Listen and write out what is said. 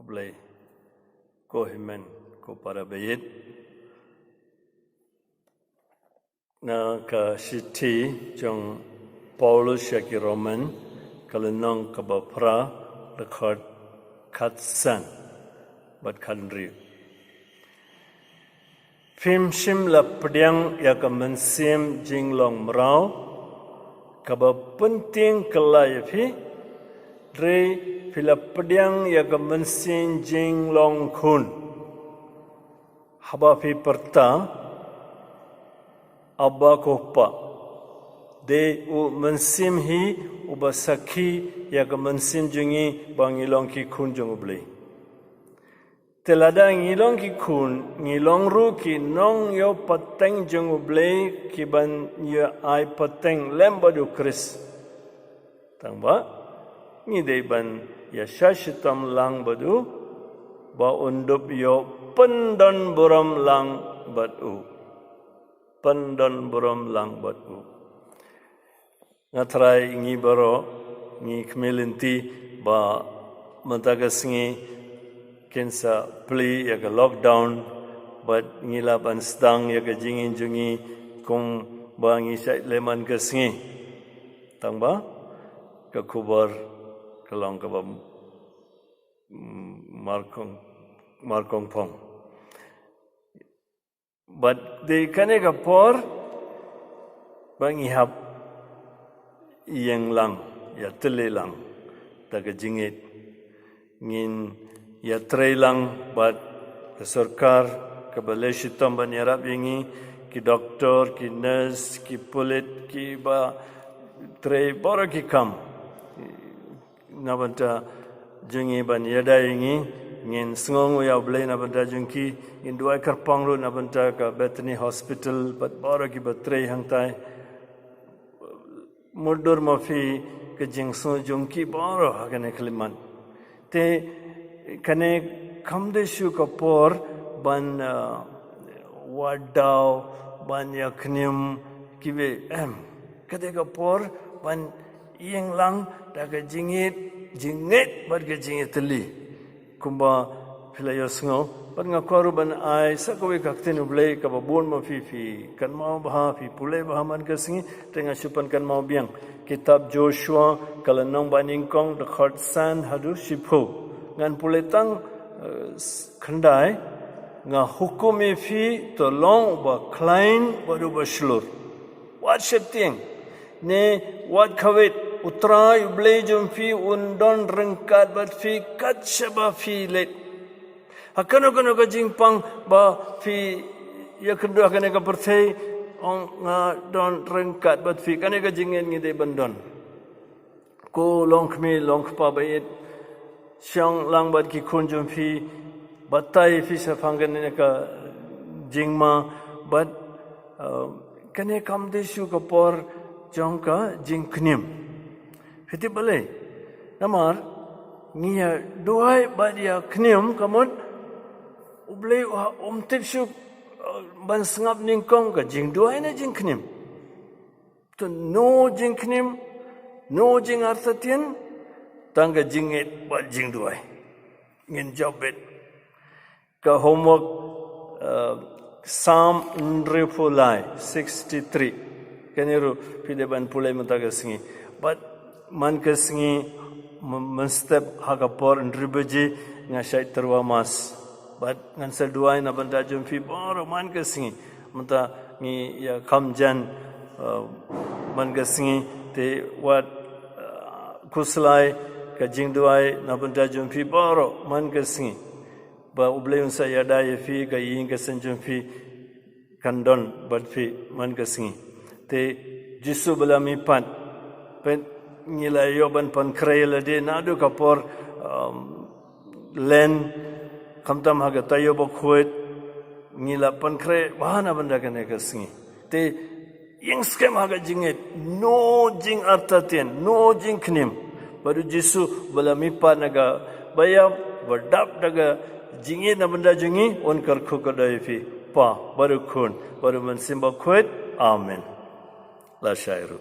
ublay ko himen ko para bayit na ka shiti jong Paulus yaki Roman kalenong kabapra record katsan bat kanri Phim shim la pediang ya ka mensim jinglong merau kaba penting kelai phi re phila pediang ya ka mensim jinglong khun haba phi perta abba kohpa de u mensim hi ubasakhi ya ka mensim jingi bangilong ki khun jong ublei telada ngilong ki khun ngilong ru ki nong yo pateng jong ublei ki ban ya ai pateng lembadu kris tangba ngi dei ban ya shashitam lang badu ba undup yo pendon buram lang badu pendon buram lang badu ngatrai ngi baro ngi kmelinti ba matagasngi kensa pli ya ka lockdown but ngila ban stang ya ka jingin jungi kung bangi sai leman ka singi tangba ka kubar kalong ka bam markong pong but de kane ka por bangi hap yang lang ya tele lang ta ka jingit ngin ya trailang bat ke sarkar ke balai shitam ban yarap yangi ki doktor ki nurse ki pulit ki ba tray bora ki kam nabanta jungi ban yada yangi ngin sngong ya blai nabanta jungki in dua karpang ru nabanta ka Bethany Hospital bat bora ki bat tray hangtai mudur mafi ke jingso jungki bora hakane kliman te kane kamdeshu kapor ban wadau ban yaknim kibe kade kapor ban iyeng lang daga jingit bar ge jingit li kumba philayosngo ban ngakwaru ban ai sakawe kakten ublei ka babun ma fi kan mau bha fi pulai bha man ka singi tenga supan kan mau biang kitab Joshua kalanong baningkong the khatsan hadu shipho ngan puletang khandai nga hukumi fi to long ba klein baru baslur wat shepting ne wat khawet utrai ublei jum fi undon rengkat bat fi kat shaba fi let hakano ka jingpang ba fi ya kedua kane ka perthei ong nga don rengkat bat fi kane ka jingen ngide bandon ko long khmi long khpa bayet Siang lang bat ki kunjung fi batai fi safangan ne ka jingma bat kane kam desu ka por jong ka jingknim fiti bale namar niya duai bat ya knim kamot ublei umtip su ban sngap ningkong ka jing duai na jingknim to no jingknim no jing artatien tangga jingit buat jing duai ngin jobet ka homework Psalm 63 kaniru pideban pulai mataga singi but man ka singi menstep hakapor ndribeji ngasai terwa mas but ngan sel duai na banda jumfi boro man ka singi mata ngi ya kamjan man ka singi te wat kuslai ka jingduai na banta jumfi baro man ka singi ba ublei unsa yada yefi ka yin ka sen jumfi kandon badfi man ka singi te jisu belami pat pen ngila yoban pan krayla de nadu kapor len kamtam haga tayo bokhwet ngila pan kray bahana banda kane ka singi te yang skem haga jingit no jing artatien no jing knim baru jisu belami pat naga bayam berdap naga jingit na benda jingi on karku kadai fi pa baru kun baru mensimba kuat amin la syairu